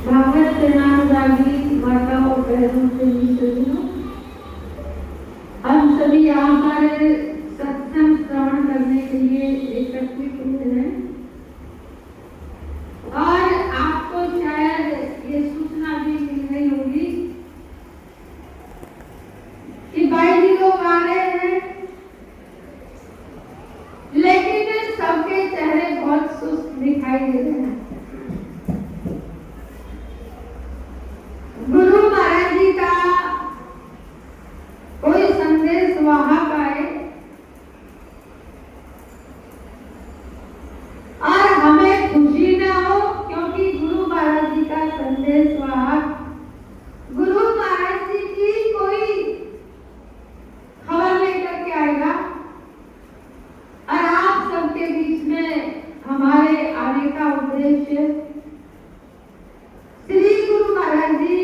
भागवत सेनानुरागी माताओं बहनों से हम सभी यहाँ पर सत्संग श्रवण करने के लिए एकत्रित हुए हैं और आपको शायद ये सूचना भी मिल गई होगी कि भाई जी लोग आ रहे हैं, लेकिन सबके चेहरे बहुत सुस्त दिखाई दे रहे हैं। गुरु महाराज जी का कोई संदेश वाहक आए और हमें खुशी ना हो, क्योंकि गुरु महाराज जी का संदेश वाहक गुरु महाराज जी की कोई खबर लेकर के आएगा और आप सबके बीच में हमारे आने का उद्देश्य श्री गुरु महाराज जी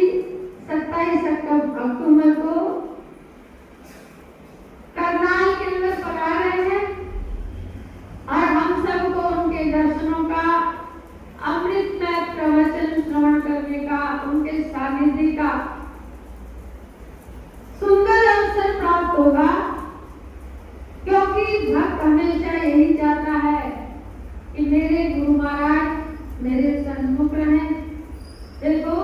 27 अक्टूबर को करनाल के अंदर पढ़ा रहे हैं और हम सबको उनके दर्शनों का, अमृतमय प्रवचन श्रवण करने का, उनके सानिध्य का सुंदर अवसर प्राप्त होगा, क्योंकि भक्त हमेशा यही चाहता है कि मेरे गुरु महाराज मेरे सन्मुख रहें। देखो,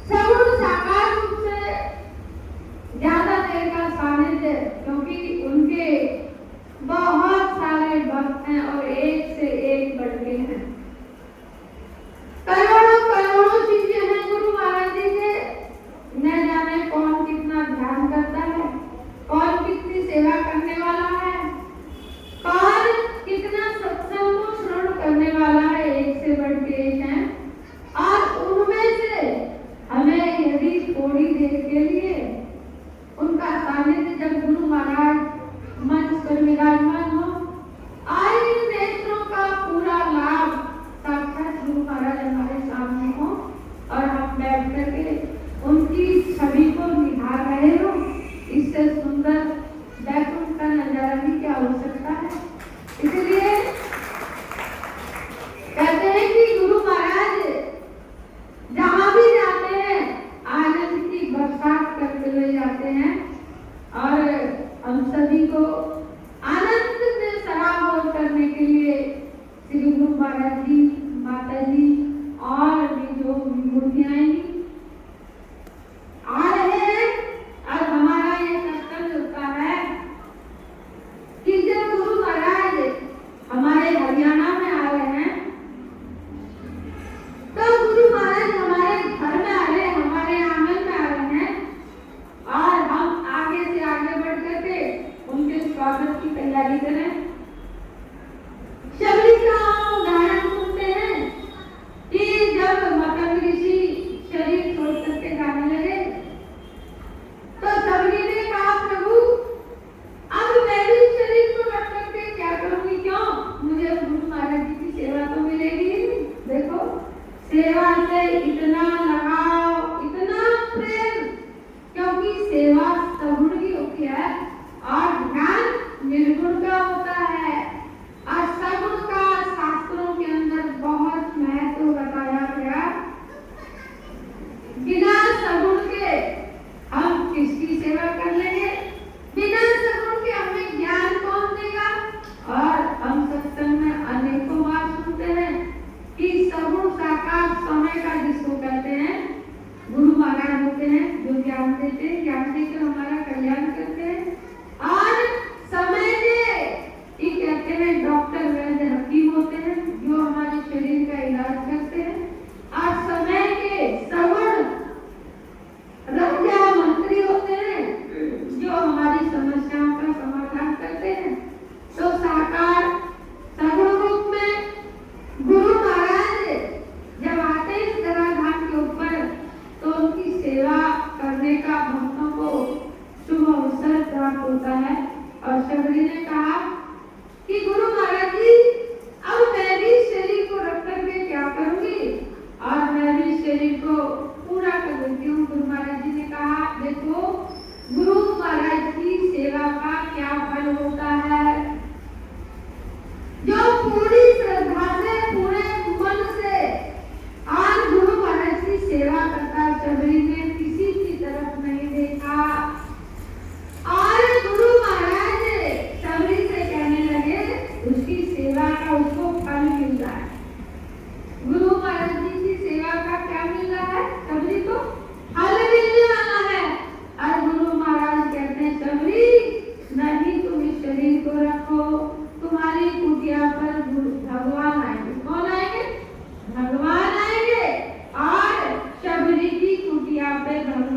सगुण साकार रूप से ज्यादा देर का सानिध्य, क्योंकि उनके बहुत सारे भक्त हैं और एक से एक बढ़ के हैं। करोड़ों करोड़ों चीजें हैं गुरु महाराज जी के, न जाने कौन कितना ध्यान करता है, कौन कितनी सेवा करने वाला है, कौन कितना सत्संग को श्रवण करने वाला है, एक से बढ़ के एक है। और उनमें से हमें यदि थोड़ी देर के लिए उनका सानिध्य, जब गुरु महाराज मंच पर विराजमान हो, आज इन नेत्रों का पूरा लाभ साक्षात गुरु महाराज हमारे सामने हो और हम बैठ करके उनकी छवि को निहार रहे हो, इससे सुंदर बैकुंठ का नजारा भी क्या हो सकता है। इसलिए कहते हैं कि गुरु महाराज जहाँ भी जाते हैं आनंद की बरसात करते हुए जाते हैं और हम सभी को आनंद में सराबोर करने के लिए श्री गुरु महाराज जी, माता जी और भी जो मूर्तियां आ रहे हैं। और हमारा ये कर्तव्य होता है कि जब गुरु महाराज हमारे हरियाणा में आ रहे हैं, तो गुरु महाराज हमारे घर में आ रहे हैं, हमारे आंगन में आ रहे हैं और हम आगे से आगे बढ़ करके उनके स्वागत की तैयारी करें। शबरी का उदाहरण सुनते हैं कि जब मतंग ऋषि शरीर छोड़ करके जाने लगे, तो सबरी ने कहा, प्रभु अब मैं भी शरीर को रख करके क्या करूंगी, क्यों, मुझे गुरु महाराज जी की सेवा तो मिलेगी। देखो, सेवा से इतना लगाव, इतना प्रेम, क्योंकि सेवा सगुण की होती है और ध्यान निर्गुण का होता है। और सगुण का शास्त्रों के अंदर बहुत महत्व बताया गया। बिना सगुण के हम किसकी सेवा कर लेंगे, बिना सगुण के हमें ज्ञान कौन देगा। और हम सत्संग में अनेकों बार सुनते हैं कि सगुण साकार समय का जिसको कहते हैं, गुरु महाराज होते हैं जो ज्ञान देते हैं, ज्ञान देकर हमारा कल्याण करते हैं। और समय के ये कहते हैं डॉक्टर वैद्य हकीम होते हैं जो हमारे शरीर का इलाज करते हैं। और समय के सगुण राजा मंत्री होते हैं जो हमारी समस्याओं का समाधान करते हैं। तो साकार सगुण रूप में गुरु महाराज जब आते हैं इस धराधाम के ऊपर, तो उनकी सेवा करने का भक्तों को शुभ अवसर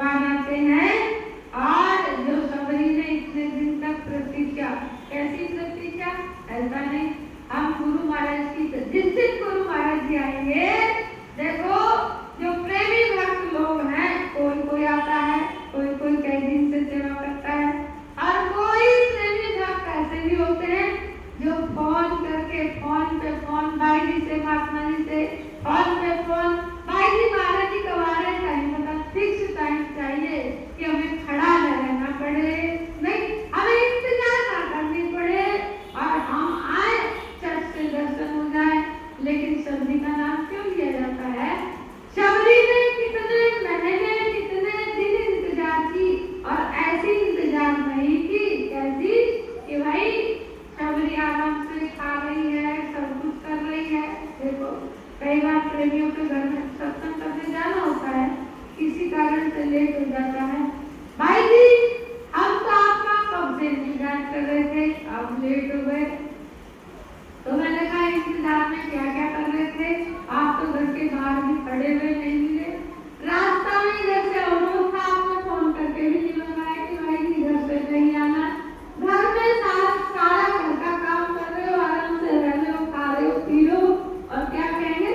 भगवान आते हैं और जो सबरी ने इतने दिन तक प्रतीक्षा, कैसी प्रतीक्षा, ऐसा नहीं हम गुरु महाराज की, जिस दिन गुरु महाराज जी आएंगे, देखो जो प्रेमी भक्त लोग हैं, कोई कोई आता है, कोई कोई कई दिन से सेवा करता है, और कोई प्रेमी भक्त ऐसे भी होते हैं जो फोन करके, फोन पे फोन, भाई जी से, महात्मा जी से फोन पे फोन, भाई जी महाराज जी कब आ रहे हैं, मतलब फिक्स टाइम चाहिए कि हमें खड़ा न रहना पड़े, नहीं हमें इंतजार ना करनी पड़े और हम आए, चर्च से दर्शन हो जाए। लेकिन सबरी का नाम क्यों लिया जाता है? सबरी ने कितने महीने, कितने दिन इंतजार की और ऐसी इंतजार नहीं की, कैसी कि भाई सबरी आराम से खा रही है, सब कुछ कर रही है। देखो कई बार प्रेमियों के घर में सत्संग करने जाना होता है, किसी कारण से लेट हो जाता है, भाई जी हम तो आपका कब से इंतजार कर रहे थे, आप लेट हो गए। तो मैंने कहा इंतजार में क्या क्या कर रहे थे, आप तो घर के बाहर भी खड़े हुए नहीं मिले, रास्ता में इधर से अवरोध था, आपने फोन करके भी नहीं बताया कि भाई जी इधर से नहीं आना, घर में सारा घर का काम कर रहे हो, आराम से रह रहे हो, खा रहे हो, पी रहे हो, और क्या कहेंगे,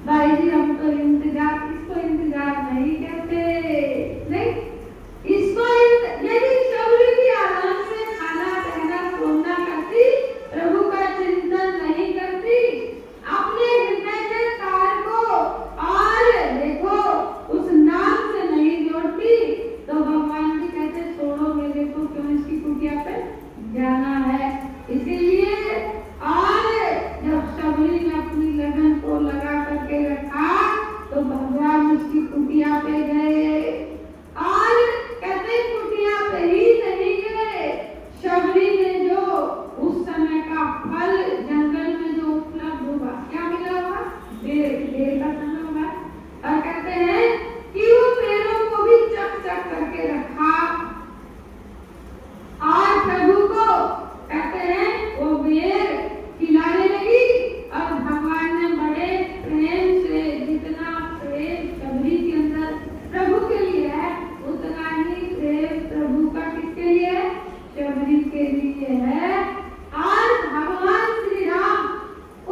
भाई जी हम तो इंतजार, इसको इंतजार नहीं कहते, नहीं इसको यदि सबरी भी आराम से खाना पहना सोना करती, प्रभु का चिंतन नहीं करती, अपने हृदय के तार को और देखो उस नाम से नहीं जोड़ती, तो भगवान जी कहते छोड़ो मेरे को, क्यों इसकी कुटिया पे जाना है। इसीलिए और जब सबरी ने अपनी लगन को लगा करके रखा तो भगवान उसकी कुटिया पे गए, और कहते कुटिया पे ही नहीं गए, सबरी ने जो उस समय का फल जंगल में जो उपलब्ध हुआ, क्या मिला हुआ, बेर का समय होगा, और कहते हैं कि वो पेड़ों को भी चक चक करके रखा और प्रभु को कहते हैं वो बेर खिलाने लगी, और भगवान ने बड़े प्रेम से, जितना प्रेम सबरी के अंदर प्रभु के लिए है, उतना ही प्रेम प्रभु का किसके लिए है, सबरी के लिए है। और भगवान श्री राम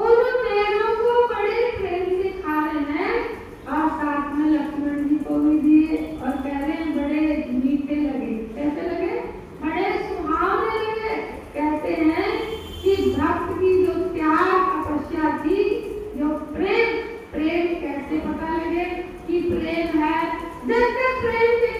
उन पेड़ों को बड़े प्रेम से खा रहे हैं और साथ में लक्ष्मण जी को भी दिए, और कह रहे हैं बड़े मीठे लगे, कैसे लगे, बड़े सुहावने लगे। कहते हैं कि भक्त की जो त्याग तपस्या थी, जो प्रेम, प्रेम कैसे पता लगे कि प्रेम है, जब तक प्रेम के